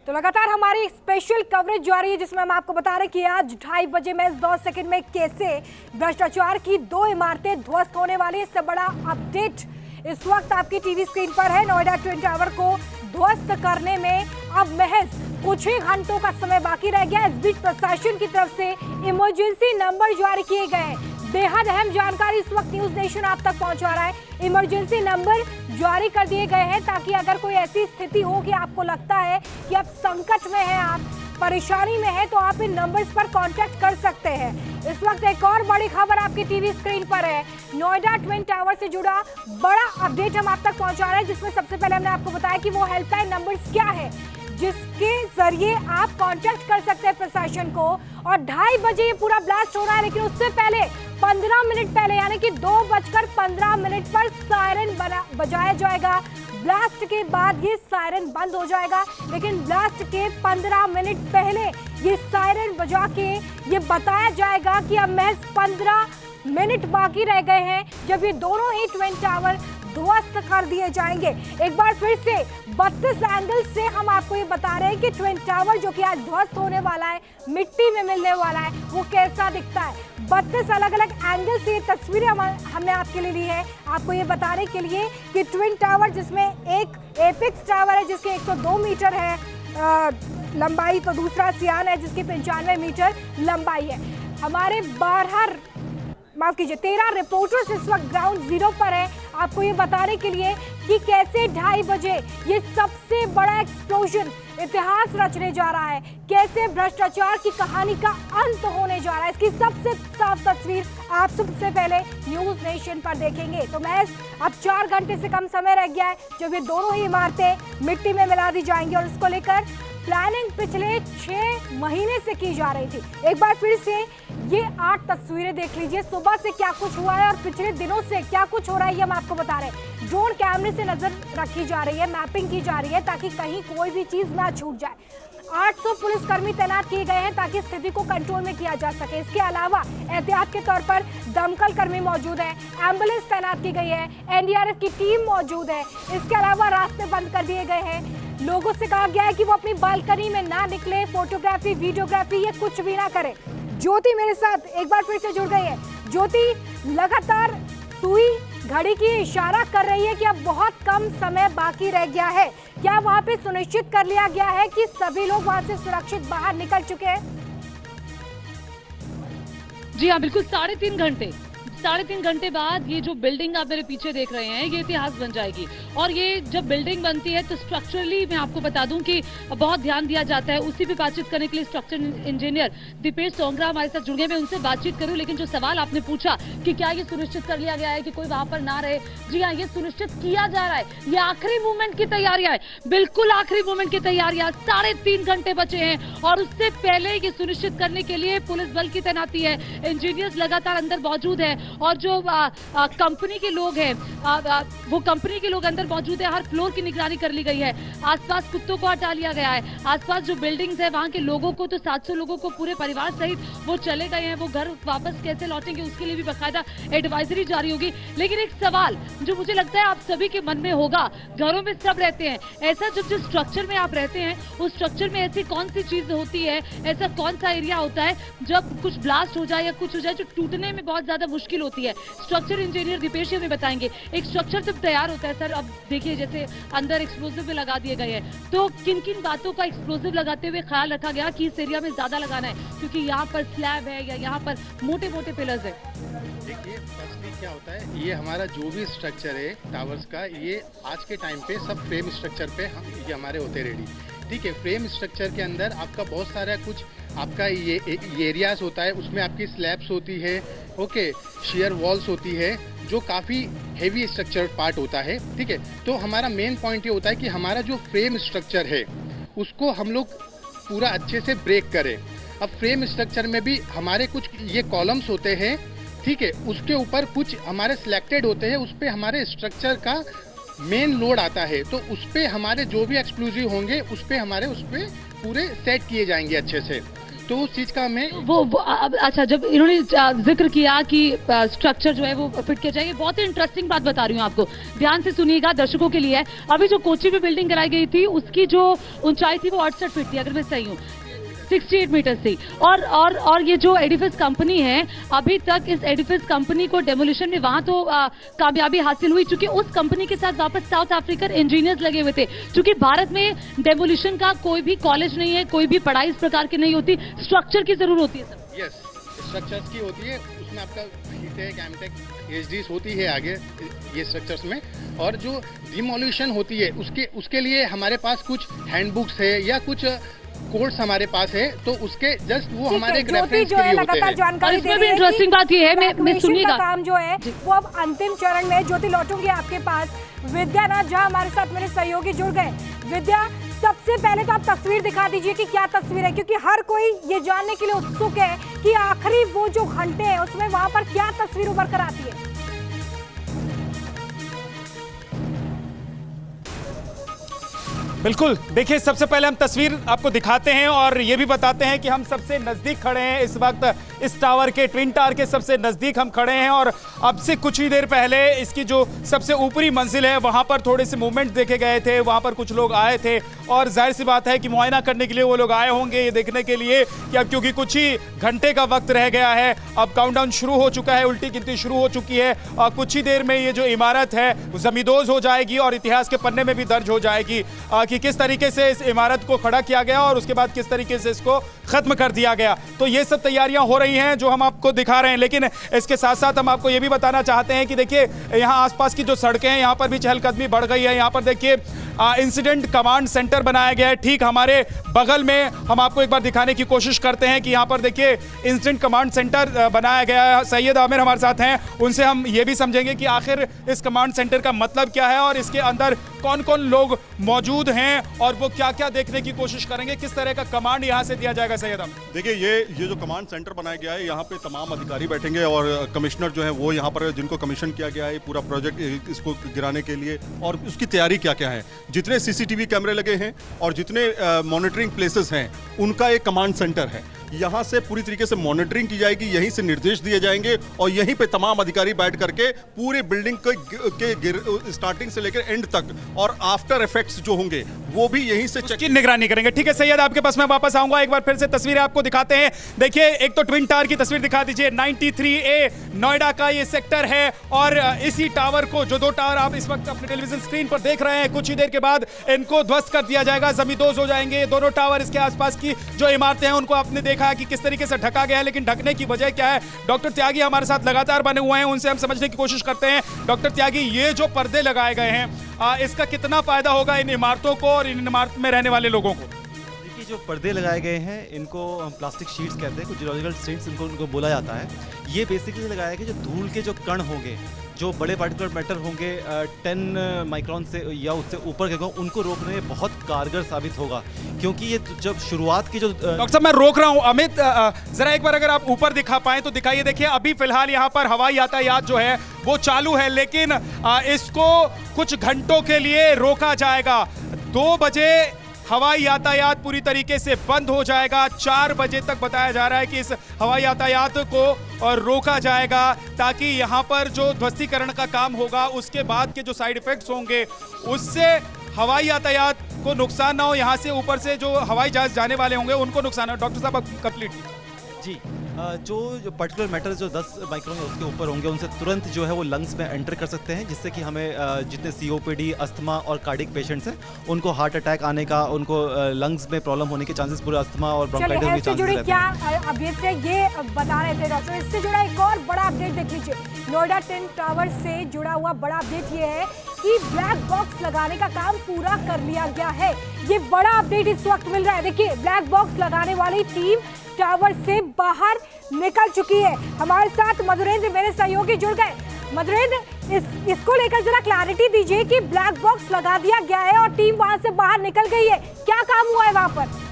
तो लगातार हमारी स्पेशल कवरेज जारी है जिसमें हम आपको बता रहे हैं कि आज 2:30 बजे में 2 सेकंड में कैसे भ्रष्टाचार की 2 इमारतें ध्वस्त होने वाली है। इससे बड़ा अपडेट इस वक्त आपकी टीवी स्क्रीन पर है। नोएडा ट्विन टावर को ध्वस्त करने में अब महज कुछ ही घंटों का समय बाकी रह गया। इस बीच प्रशासन की तरफ से इमरजेंसी नंबर जारी किए गए हैं। बेहद अहम जानकारी इस वक्त न्यूज नेशन आप तक पहुंचा रहा है। इमरजेंसी नंबर जारी कर दिए गए हैं ताकि अगर कोई ऐसी स्थिति हो कि आपको लगता है कि आप संकट में हैं, आप परेशानी में हैं, तो आप इन नंबर्स पर कांटेक्ट कर सकते हैं। इस वक्त एक और बड़ी खबर आपकी टीवी स्क्रीन पर है। नोएडा ट्विन टावर से जुड़ा बड़ा अपडेट हम आप तक पहुंचा रहे हैं, जिसमें सबसे पहले हमने आपको बताया कि वो हेल्पलाइन नंबर्स क्या है जिसके जरिए आप कांटेक्ट कर सकते हैं प्रशासन को। और 2:30 बजे ये पूरा ब्लास्ट हो रहा है, लेकिन उससे पहले 15 मिनट पहले यानी कि 2:15 पर सायरन बजाया जाएगा। ब्लास्ट के बाद ये सायरन बंद हो जाएगा, लेकिन ब्लास्ट के 15 मिनट पहले ये सायरन बजा के ये बताया जाएगा कि अब महज 15 मिनट बाकी रह गए हैं जब ये दोनों ही ट्विन टावर ध्वस्त कर दिए जाएंगे। एक बार फिर से 32 एंगल से हम आपको ये बता रहे हैं कि ट्विन टावर जो कि आज ध्वस्त होने वाला है, मिट्टी में मिलने वाला है, वो कैसा दिखता है। 32 अलग अलग एंगल से ये तस्वीरें हमने आपके लिए ली है, आपको ये बताने के लिए कि ट्विन टावर जिसमें एक एपेक्स टावर है जिसकी 102 मीटर है लंबाई, तो दूसरा सियान है जिसकी 95 मीटर लंबाई है। हमारे 13 रिपोर्टर्स इस वक्त ग्राउंड जीरो पर है आपको ये बताने के लिए कि कैसे 2:30 बजे ये सबसे बड़ा एक्सप्लोजन इतिहास रचने जा रहा है, कैसे भ्रष्टाचार की कहानी का अंत होने जा रहा है। इसकी सबसे साफ तस्वीर आप सबसे पहले न्यूज नेशन पर देखेंगे। तो महज अब 4 घंटे से कम समय रह गया है जब ये दोनों ही इमारतें मिट्टी में मिला दी जाएंगी, और इसको लेकर प्लानिंग पिछले 6 महीने से की जा रही थी। एक बार फिर से ये 8 तस्वीरें देख लीजिए, सुबह से क्या कुछ हुआ है और पिछले दिनों से क्या कुछ हो रहा है ये हम आपको बता रहे हैं। ड्रोन कैमरे से नजर रखी जा रही है, मैपिंग की जा रही है ताकि कहीं कोई भी चीज ना छूट जाए। 800 पुलिसकर्मी तैनात किए गए हैं ताकि स्थिति को कंट्रोल में किया जा सके। इसके अलावा एहतियात के तौर पर दमकल कर्मी मौजूद है, एम्बुलेंस तैनात की गई है, एनडीआरएफ की टीम मौजूद है। इसके अलावा रास्ते बंद कर दिए गए हैं। लोगों से कहा गया है कि वो अपनी बालकनी में ना निकले, फोटोग्राफी वीडियोग्राफी ये कुछ भी ना करें। ज्योति मेरे साथ एक बार फिर से जुड़ गई है। ज्योति, लगातार सुई घड़ी की इशारा कर रही है कि अब बहुत कम समय बाकी रह गया है। क्या वहां पे सुनिश्चित कर लिया गया है कि सभी लोग वहां से सुरक्षित बाहर निकल चुके हैं? जी हाँ, बिल्कुल 3.5 घंटे बाद ये जो बिल्डिंग आप मेरे पीछे देख रहे हैं ये इतिहास बन जाएगी। और ये जब बिल्डिंग बनती है तो स्ट्रक्चरली मैं आपको बता दूं कि बहुत ध्यान दिया जाता है। उसी पे बातचीत करने के लिए स्ट्रक्चर इंजीनियर दीपेश सोंगरा हमारे साथ जुड़ गए। मैं उनसे बातचीत करूं, लेकिन जो सवाल आपने पूछा कि क्या ये सुनिश्चित कर लिया गया है कि कोई वहां पर ना रहे, जी हाँ, ये सुनिश्चित किया जा रहा है। ये आखिरी मूवमेंट की तैयारियां है, बिल्कुल आखिरी मूवमेंट की तैयारियां। 3.5 घंटे बचे हैं और उससे पहले ये सुनिश्चित करने के लिए पुलिस बल की तैनाती है, इंजीनियर्स लगातार अंदर मौजूद है, और जो कंपनी के लोग हैं वो कंपनी के लोग अंदर मौजूद है। हर फ्लोर की निगरानी कर ली गई है। आसपास कुत्तों को हटा लिया गया है। आसपास जो बिल्डिंग्स है वहां के लोगों को, तो 700 लोगों को पूरे परिवार सहित वो चले गए हैं। वो घर वापस कैसे लौटेंगे उसके लिए भी बाकायदा एडवाइजरी जारी होगी। लेकिन एक सवाल जो मुझे लगता है आप सभी के मन में होगा, घरों में सब रहते हैं, ऐसा जब जिस स्ट्रक्चर में आप रहते हैं उस स्ट्रक्चर में ऐसी कौन सी चीज होती है, ऐसा कौन सा एरिया होता है जब कुछ ब्लास्ट हो जाए या कुछ हो जाए जो टूटने में बहुत ज्यादा मुश्किल होती है? स्ट्रक्चर इंजीनियर दीपेश हमें बताएंगे। एक स्ट्रक्चर जब तैयार होता है सर, अब देखिए जैसे अंदर एक्सप्लोसिव लगा दिए गए हैं, तो किन किन बातों का एक्सप्लोसिव लगाते हुए ख्याल रखा गया कि इस एरिया में ज्यादा लगाना है क्योंकि यहाँ पर स्लैब है या यहाँ पर मोटे मोटे पिलर्स है? देखिए, फर्स्टली क्या होता है, ये हमारा जो भी स्ट्रक्चर है टावर्स का, ये आज के टाइम पे सब फ्रेम स्ट्रक्चर पे ये हमारे होते रेडी। ठीक है, फ्रेम स्ट्रक्चर के अंदर आपका बहुत सारा कुछ आपका ये एरियाज होता है, उसमें आपकी स्लैब्स होती है, ओके, शेयर वॉल्स होती है, जो काफ़ी हेवी स्ट्रक्चर पार्ट होता है। ठीक है, तो हमारा मेन पॉइंट ये होता है कि हमारा जो फ्रेम स्ट्रक्चर है उसको हम लोग पूरा अच्छे से ब्रेक करें। अब फ्रेम स्ट्रक्चर में भी हमारे कुछ ये कॉलम्स होते हैं, ठीक है, उसके ऊपर कुछ हमारे सिलेक्टेड होते हैं, उस पर हमारे स्ट्रक्चर का मेन लोड आता है, तो उस पर हमारे जो भी एक्सप्लोजिव होंगे उस पर पूरे सेट किए जाएंगे अच्छे से। तो उस चीज का हमें अच्छा, जब इन्होंने जिक्र किया कि स्ट्रक्चर जो है वो फिट किया जाएगा, बहुत ही इंटरेस्टिंग बात बता रही हूँ आपको, ध्यान से सुनिएगा, दर्शकों के लिए है। अभी जो कोची में बिल्डिंग कराई गई थी उसकी जो ऊंचाई थी वो 68 फीट थी, अगर मैं सही हूँ, 68 मीटर थी। और ये जो एडिफिस कंपनी है, अभी तक इस एडिफिस कंपनी को डेमोलिशन में वहां तो कामयाबी हासिल हुई, चूंकि उस कंपनी के साथ वापस साउथ अफ्रीकन इंजीनियर्स लगे हुए थे। चूंकि भारत में डेमोलिशन का कोई भी कॉलेज नहीं है, कोई भी पढ़ाई इस प्रकार की नहीं होती, स्ट्रक्चर की जरूर होती है सर। यस, स्ट्रक्चर्स की होती है, उसमें आपका बीटेक, एमटेक, पीएचडी होती है आगे ये स्ट्रक्चर्स में। और जो डिमोलिशन होती है उसके लिए हमारे पास कुछ हैंडबुक्स है या कुछ कोर्स हमारे पास है, तो उसके जस्ट वो हमारे एक रेफरेंस के लिए होते हैं। जानकारी इसमें भी इंटरेस्टिंग बात ये है, मैं सुनिएगा, काम जो है वो अब अंतिम चरण में। ज्योति, लौटूंगी आपके पास। विद्या नाथ झा हमारे साथ मेरे सहयोगी जुड़ गए। विद्या, सबसे पहले तो आप तस्वीर दिखा दीजिए कि क्या तस्वीर है, क्योंकि हर कोई ये जानने के लिए उत्सुक है कि आखिरी वो जो घंटे हैं उसमें वहां पर क्या तस्वीर उभर कर आती है। बिल्कुल, देखिए, सबसे पहले हम तस्वीर आपको दिखाते हैं और ये भी बताते हैं कि हम सबसे नजदीक खड़े हैं इस वक्त इस टावर के, ट्विन टावर के सबसे नजदीक हम खड़े हैं। और अब से कुछ ही देर पहले इसकी जो सबसे ऊपरी मंजिल है वहां पर थोड़े से मूवमेंट देखे गए थे, वहां पर कुछ लोग आए थे और जाहिर सी बात है कि मुआयना करने के लिए वो लोग आए होंगे, ये देखने के लिए कि अब क्योंकि कुछ ही घंटे का वक्त रह गया है, अब काउंटडाउन शुरू हो चुका है, उल्टी गिनती शुरू हो चुकी है। कुछ ही देर में ये जो इमारत है वो जमींदोज हो जाएगी और इतिहास के पन्ने में भी दर्ज हो जाएगी कि किस तरीके से इस इमारत को खड़ा किया गया और उसके बाद किस तरीके से इसको खत्म कर दिया गया। तो ये सब तैयारियां हो रही हैं जो हम आपको दिखा रहे हैं, लेकिन इसके साथ साथ हम आपको ये भी बताना चाहते हैं कि देखिए, यहाँ आसपास की जो सड़कें हैं यहाँ पर भी चहलकदमी बढ़ गई है। यहाँ पर देखिए इंसिडेंट कमांड सेंटर बनाया गया है ठीक हमारे बगल में। हम आपको एक बार दिखाने की कोशिश करते हैं कि यहाँ पर देखिए इंसिडेंट कमांड सेंटर बनाया गया है। सैयद आमिर हमारे साथ हैं, उनसे हम ये भी समझेंगे कि आखिर इस कमांड सेंटर का मतलब क्या है और इसके अंदर कौन कौन लोग मौजूद हैं और वो क्या क्या देखने की कोशिश करेंगे, किस तरह का कमांड यहाँ से दिया जाएगा। सैयद आमिर, देखिए, ये जो कमांड सेंटर बनाया गया है, यहाँ पे तमाम अधिकारी बैठेंगे और कमिश्नर जो है वो यहाँ पर, जिनको कमीशन किया गया है पूरा प्रोजेक्ट इसको गिराने के लिए, और उसकी तैयारी क्या क्या है। जितने सीसीटीवी कैमरे लगे हैं और जितने मॉनिटरिंग प्लेसेस हैं, उनका एक कमांड सेंटर है। यहाँ से पूरी तरीके से मॉनिटरिंग की जाएगी, यहीं से निर्देश दिए जाएंगे और यहीं पे तमाम अधिकारी बैठ करके पूरे बिल्डिंग के स्टार्टिंग से लेकर एंड तक और आफ्टर इफेक्ट्स जो होंगे वो भी यहीं से उसकी निगरानी करेंगे। ठीक है सैयद, आपके पास मैं वापस आऊंगा, एक बार फिर से तस्वीरें आपको दिखाते हैं। देखिए, एक तो ट्विन टावर की तस्वीर दिखा दीजिए। 93A नोएडा का ये सेक्टर है और इसी टावर को, जो दो टावर आप इस वक्त अपने टेलीविजन स्क्रीन पर देख रहे हैं, कुछ ही देर के बाद इनको ध्वस्त कर दिया जाएगा, जमींदोज हो जाएंगे। ये दोनों टावर, इसके आसपास की जो इमारतें हैं उनको आपने देखा है कि किस तरीके से ढका गया है, लेकिन ढकने की वजह क्या है। डॉक्टर त्यागी हमारे साथ लगातार बने हुए हैं, उनसे हम समझने की कोशिश करते हैं। डॉक्टर त्यागी, ये जो पर्दे लगाए गए हैं इसका कितना फायदा होगा इन इमारतों को और इन इमारत में रहने वाले लोगों को? देखिए, जो पर्दे लगाए गए हैं इनको प्लास्टिक शीट्स कहते हैं, कुछ जियोलॉजिकल शीट्स इनको बोला जाता है। ये बेसिकली लगाया गया जो धूल के जो कण होंगे, जो बड़े पार्टिकुलर मैटर होंगे 10 माइक्रोन से या उससे ऊपर के, उनको रोकने में बहुत कारगर साबित होगा। क्योंकि ये जब शुरुआत की जो डॉक्टर साहब, मैं रोक रहा हूं अमित, जरा एक बार अगर आप ऊपर दिखा पाएं तो दिखाइए। देखिए, अभी फिलहाल यहां पर हवाई यातायात जो है वो चालू है, लेकिन इसको कुछ घंटों के लिए रोका जाएगा। 2 बजे हवाई यातायात पूरी तरीके से बंद हो जाएगा। 4 बजे तक बताया जा रहा है कि इस हवाई यातायात को रोका जाएगा, ताकि यहाँ पर जो ध्वस्तीकरण का काम होगा उसके बाद के जो साइड इफेक्ट्स होंगे उससे हवाई यातायात को नुकसान ना हो, यहाँ से ऊपर से जो हवाई जहाज जाने वाले होंगे उनको नुकसान हो। डॉक्टर साहब, कंप्लीट जी, जो पर्टिकुलर मैटर जो 10 माइक्रोन उसके ऊपर होंगे उनसे तुरंत जो है वो लंग्स में एंटर कर सकते हैं, जिससे कि हमें जितने COPD, अस्थमा और कार्डिक पेशेंट्स हैं उनको हार्ट अटैक आने का, उनको लंग्स में प्रॉब्लम होने के चांसेस, पूरे अस्थमा और ब्रोंकाइटिस के चांसेस रहते हैं। क्या अभी से ये बता रहे थे डॉक्टर, इससे जुड़ा एक और बड़ा अपडेट देख लीजिए। नोएडा ट्विन टावर से जुड़ा हुआ बड़ा अपडेट ये है कि ब्लैक बॉक्स लगाने का काम पूरा कर लिया गया है। ये बड़ा अपडेट इस वक्त मिल रहा है। देखिए, ब्लैक बॉक्स लगाने वाली टीम टावर से बाहर निकल चुकी है। हमारे साथ मधुरेंद्र, मेरे सहयोगी, जुड़ गए। मधुरेंद्र, इसको लेकर जरा क्लैरिटी दीजिए कि ब्लैक बॉक्स लगा दिया गया है और टीम वहां से बाहर निकल गई है, क्या काम हुआ है वहां पर?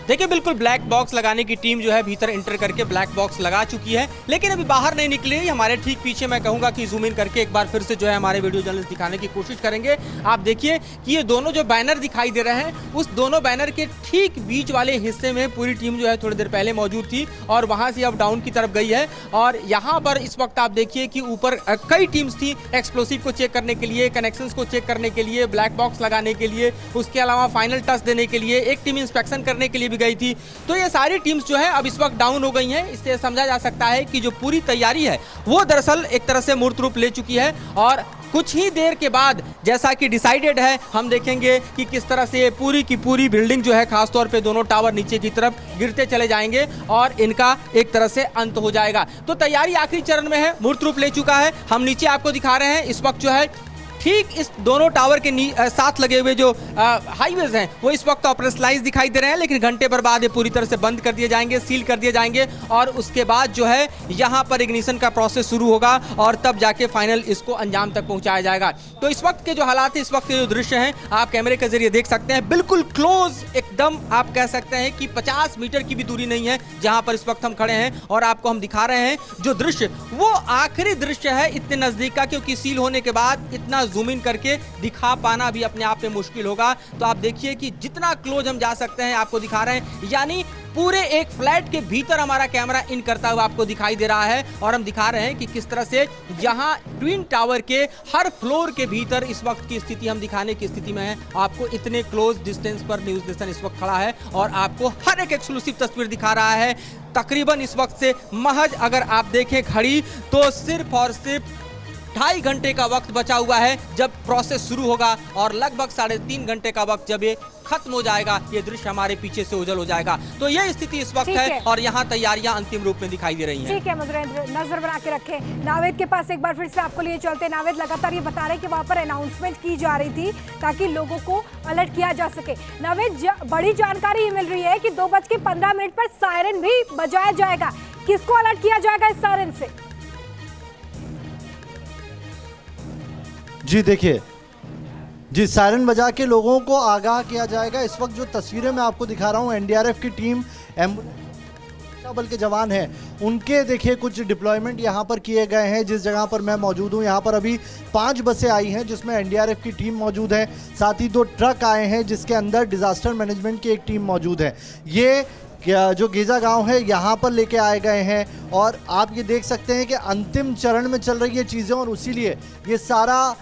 देखिए बिल्कुल ब्लैक बॉक्स लगाने की टीम जो है भीतर इंटर करके ब्लैक बॉक्स लगा चुकी है, लेकिन अभी बाहर नहीं निकली। हमारे ठीक पीछे मैं कहूंगा कि जूम इन करके एक बार फिर से जो है हमारे वीडियो जर्नलिस्ट दिखाने की कोशिश करेंगे। आप देखिए कि ये दोनों जो बैनर दिखाई दे रहे हैं, उस दोनों बैनर के ठीक बीच वाले हिस्से में पूरी टीम जो है थोड़ी देर पहले मौजूद थी और वहां से अब डाउन की तरफ गई है। और यहाँ पर इस वक्त आप देखिए कि ऊपर कई टीम्स थी एक्सप्लोसिव को चेक करने के लिए, कनेक्शंस को चेक करने के लिए, ब्लैक बॉक्स लगाने के लिए, उसके अलावा फाइनल टच देने के लिए, एक टीम इंस्पेक्शन करने के लिए भी गई थी। तो ये सारी टीम्स जो है अब इस वक्त डाउन हो गई हैं। इससे समझा जा सकता है कि जो पूरी तैयारी है वो दरअसल एक तरह से मूर्त रूप ले चुकी है और कुछ ही देर के बाद जैसा कि डिसाइडेड है हम देखेंगे कि किस तरह से पूरी की पूरी बिल्डिंग जो है खासतौर पे दोनों टावर नीचे की तरफ गिरते चले जाएंगे और इनका एक तरह से अंत हो जाएगा। तो तैयारी आखिरी चरण में है, मूर्त रूप ले चुका है। हम नीचे आपको दिखा रहे हैं इस वक्त जो है ठीक इस दोनों टावर के साथ लगे हुए जो हाईवेज हैं वो इस वक्त ऑपरेशनलाइज दिखाई दे रहे हैं, लेकिन घंटे भर बाद ये पूरी तरह से बंद कर दिए जाएंगे, सील कर दिए जाएंगे और उसके बाद जो है यहाँ पर इग्निशन का प्रोसेस शुरू होगा और तब जाके फाइनल इसको अंजाम तक पहुँचाया जाएगा। तो इस वक्त के जो हालात है, इस वक्त के जो दृश्य हैं आप कैमरे के जरिए देख सकते हैं, बिल्कुल क्लोज एकदम आप कह सकते हैं कि 50 मीटर की भी दूरी नहीं है जहाँ पर इस वक्त हम खड़े हैं और आपको हम दिखा रहे हैं जो दृश्य वो आखिरी दृश्य है इतने नजदीक का, क्योंकि सील होने के बाद इतना जूम इन करके दिखा पाना भी अपने आप में मुश्किल होगा। तो आप देखिए कि जितना क्लोज हम जा सकते हैं आपको दिखा रहे हैं, यानी पूरे एक फ्लैट के भीतर हमारा कैमरा इन करता हुआ आपको दिखाई दे रहा है और हम दिखा रहे हैं कि किस तरह से यहाँ ट्विन टावर के हर फ्लोर के भीतर इस वक्त की स्थिति हम दिखाने की स्थिति में है। आपको इतने क्लोज डिस्टेंस पर न्यूज नेशन इस वक्त खड़ा है और आपको हर एक एक्सक्लूसिव तस्वीर दिखा रहा है। तकरीबन इस वक्त से महज अगर आप देखें घड़ी तो सिर्फ और सिर्फ 2.5 घंटे का वक्त बचा हुआ है जब प्रोसेस शुरू होगा और लगभग 3.5 घंटे का वक्त जब ये खत्म हो जाएगा, ये दृश्य हमारे पीछे से उजल हो जाएगा। तो ये स्थिति इस वक्त है और यहाँ तैयारियां अंतिम रूप में दिखाई दे रही हैं। ठीक है मधुरेंद्र, नजर बना के रखें। नावेद के पास एक बार फिर से आपको लिए चलते। नावेद, लगातार ये बता रहे कि वहां पर अनाउंसमेंट की जा रही थी ताकि लोगों को अलर्ट किया जा सके। नावेद, बड़ी जानकारी ये मिल रही है कि 2:15 पर सायरन भी बजाया जाएगा। किसको अलर्ट किया जाएगा इस सायरन से? जी देखिए, जी सायरन बजा के लोगों को आगाह किया जाएगा। इस वक्त जो तस्वीरें मैं आपको दिखा रहा हूँ, एनडीआरएफ की टीम, एम्बुलेंस बल के जवान हैं, उनके देखिए कुछ डिप्लॉयमेंट यहाँ पर किए गए हैं। जिस जगह पर मैं मौजूद हूँ यहाँ पर अभी 5 बसें आई हैं जिसमें एनडीआरएफ की टीम मौजूद है, साथ ही 2 ट्रक आए हैं जिसके अंदर डिजास्टर मैनेजमेंट की एक टीम मौजूद है। ये जो गेजा गांव है यहाँ पर लेके आए गए हैं और आप ये देख सकते हैं कि अंतिम चरण में चल रही है चीज़ें और इसीलिए ये सारा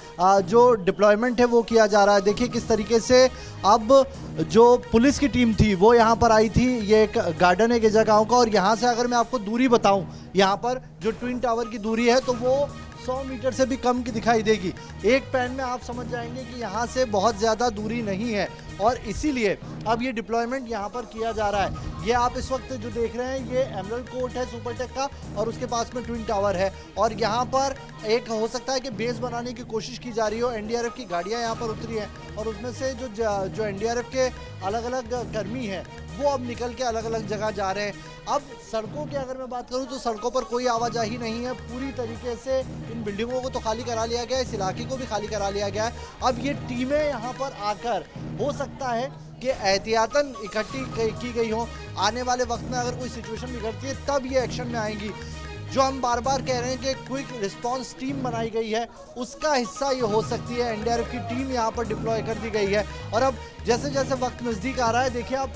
जो डिप्लॉयमेंट है वो किया जा रहा है। देखिए किस तरीके से अब जो पुलिस की टीम थी वो यहाँ पर आई थी। ये एक गार्डन है गेजा गांव का और यहाँ से अगर मैं आपको दूरी बताऊँ, यहाँ पर जो ट्विन टावर की दूरी है तो वो 100 मीटर से भी कम की दिखाई देगी। एक पैन में आप समझ जाएंगे कि यहाँ से बहुत ज़्यादा दूरी नहीं है और इसीलिए अब ये डिप्लॉयमेंट यहाँ पर किया जा रहा है। ये आप इस वक्त जो देख रहे हैं ये एमरल्ड कोर्ट है सुपरटेक का और उसके पास में ट्विन टावर है और यहाँ पर एक हो सकता है कि बेस बनाने की कोशिश की जा रही हो। एनडीआरएफ की गाड़ियाँ यहाँ पर उतरी हैं और उसमें से जो एनडीआरएफ के अलग अलग कर्मी हैं वो अब निकल के अलग अलग जगह जा रहे हैं। अब सड़कों की अगर मैं बात करूं तो सड़कों पर कोई आवाजाही नहीं है, पूरी तरीके से इन बिल्डिंगों को तो खाली करा लिया गया है, इस इलाके को भी खाली करा लिया गया है। अब ये टीमें यहाँ पर आकर हो सकता है कि एहतियातन इकट्ठी की गई हो, आने वाले वक्त में अगर कोई सिचुएशन बिगड़ती है तब ये एक्शन में आएंगी। जो हम बार बार कह रहे हैं कि क्विक रिस्पांस टीम बनाई गई है उसका हिस्सा ये हो सकती है। एनडीआरएफ की टीम यहाँ पर डिप्लॉय कर दी गई है और अब जैसे जैसे वक्त नज़दीक आ रहा है देखिए अब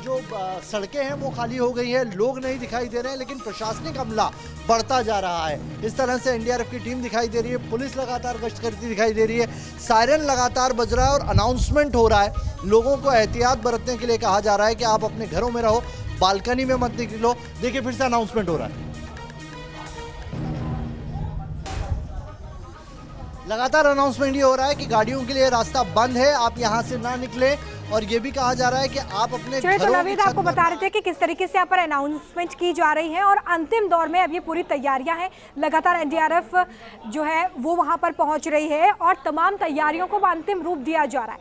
जो सड़कें हैं वो खाली हो गई है, लोग नहीं दिखाई दे रहे हैं, लेकिन प्रशासनिक अमला बढ़ता जा रहा है। इस तरह से एनडीआरएफ की टीम दिखाई दे रही है, पुलिस लगातार गश्त करती दिखाई दे रही है, सायरन लगातार बज रहा है और अनाउंसमेंट हो रहा है। लोगों को एहतियात बरतने के लिए कहा जा रहा है कि आप अपने घरों में रहो, बालकनी में मत निकलो। देखिए फिर से अनाउंसमेंट हो रहा है, लगातार अनाउंसमेंट ये हो रहा है कि गाड़ियों के लिए रास्ता बंद है, आप यहाँ से ना निकले और ये भी कहा जा रहा है कि आप अपने घरों तो नवीद आपको बता रहे थे कि किस तरीके से यहाँ पर अनाउंसमेंट की जा रही है और अंतिम दौर में अब ये पूरी तैयारियां हैं। लगातार एनडीआरएफ जो है वो वहां पर पहुंच रही है और तमाम तैयारियों को अंतिम रूप दिया जा रहा है।